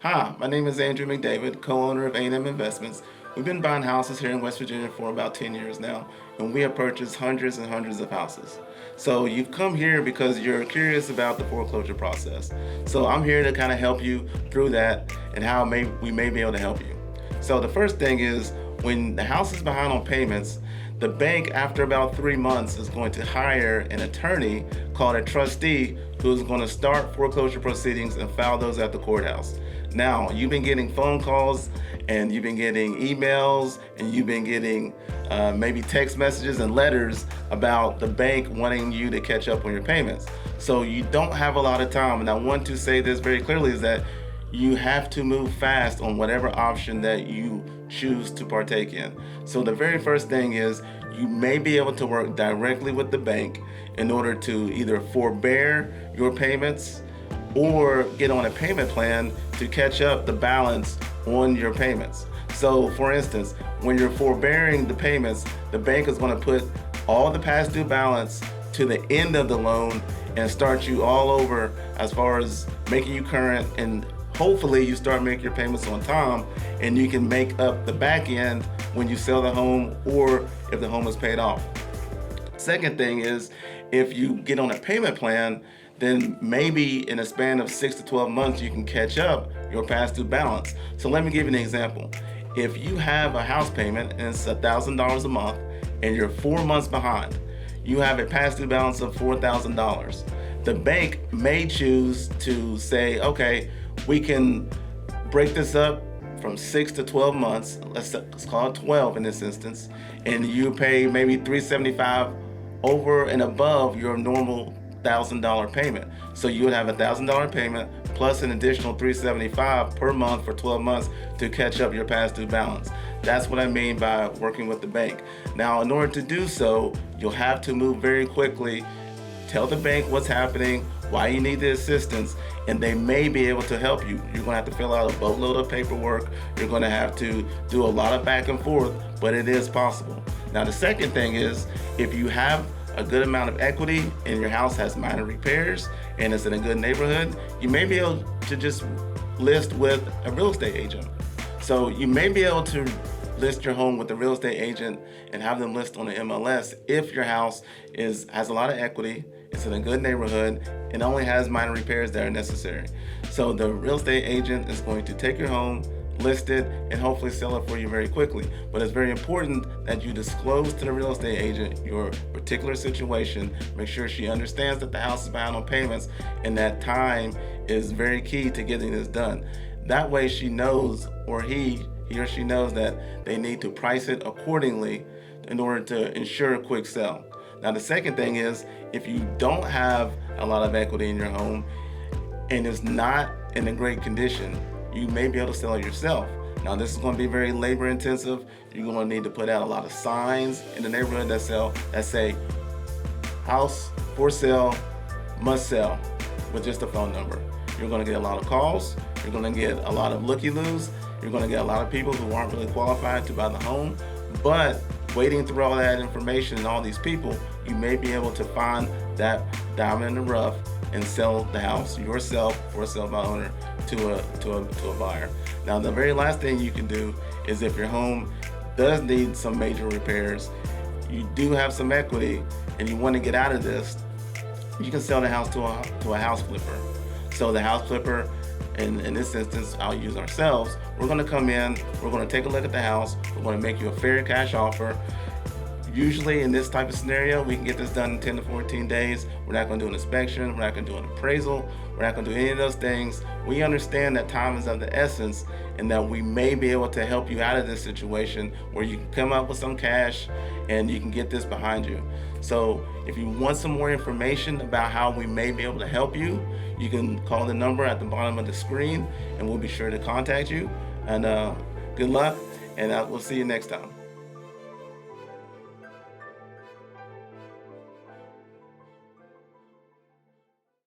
Hi, my name is Andrew McDavid, co-owner of A&M Investments. We've been buying houses here in West Virginia for about 10 years now, and we have purchased hundreds and hundreds of houses. So you've come here because you're curious about the foreclosure process. So I'm here to kind of help you through that and how we may be able to help you. So the first thing is, when the house is behind on payments, the bank, after about 3 months, is going to hire an attorney called a trustee who's going to start foreclosure proceedings and file those at the courthouse. Now, you've been getting phone calls and you've been getting emails and you've been getting maybe text messages and letters about the bank wanting you to catch up on your payments. So you don't have a lot of time. And I want to say this very clearly, is that you have to move fast on whatever option that you choose to partake in. So the very first thing is, you may be able to work directly with the bank in order to either forbear your payments or get on a payment plan to catch up the balance on your payments. So for instance, when you're forbearing the payments, the bank is going to put all the past due balance to the end of the loan and start you all over as far as making you current, and hopefully you start making your payments on time and you can make up the back end when you sell the home or if the home is paid off. Second thing is, if you get on a payment plan, then maybe in a span of 6 to 12 months you can catch up your past due balance. So let me give you an example. If you have a house payment and it's $1,000 a month and you're 4 months behind, you have a past due balance of $4,000. The bank may choose to say, okay, we can break this up from 6 to 12 months, let's call it 12 in this instance, and you pay maybe $375 over and above your normal $1,000 payment. So you would have a $1,000 payment plus an additional $375 per month for 12 months to catch up your past due balance. That's what I mean by working with the bank. Now, in order to do so, you'll have to move very quickly. Tell the bank what's happening, why you need the assistance, and they may be able to help you. You're going to have to fill out a boatload of paperwork. You're going to have to do a lot of back and forth, but it is possible. Now, the second thing is, if you have a good amount of equity and your house has minor repairs and it's in a good neighborhood, you may be able to just list with a real estate agent. So you may be able to list your home with a real estate agent and have them list on the MLS if your house has a lot of equity, it's in a good neighborhood, and only has minor repairs that are necessary. So the real estate agent is going to take your home, list it, and hopefully sell it for you very quickly. But it's very important that you disclose to the real estate agent your particular situation. Make sure she understands that the house is behind on payments and that time is very key to getting this done. That way she knows, or he or she knows, that they need to price it accordingly in order to ensure a quick sell. Now, the second thing is, if you don't have a lot of equity in your home and it's not in a great condition, you may be able to sell it yourself. Now, this is going to be very labor intensive. You're going to need to put out a lot of signs in the neighborhood that say house for sale, must sell, with just a phone number. You're going to get a lot of calls. You're going to get a lot of looky-loos. You're going to get a lot of people who aren't really qualified to buy the home. But wading through all that information and all these people, you may be able to find that diamond in the rough and sell the house yourself for a sell by owner to a buyer. Now, the very last thing you can do is, if your home does need some major repairs, you do have some equity and you want to get out of this, you can sell the house to a house flipper. So the house flipper, in this instance, I'll use ourselves. We're going to come in, we're going to take a look at the house, we're going to make you a fair cash offer. Usually in this type of scenario, we can get this done in 10 to 14 days. We're not going to do an inspection, we're not going to do an appraisal, we're not going to do any of those things. We understand that time is of the essence and that we may be able to help you out of this situation where you can come up with some cash and you can get this behind you. So if you want some more information about how we may be able to help you, you can call the number at the bottom of the screen and we'll be sure to contact you. And good luck, and we'll see you next time.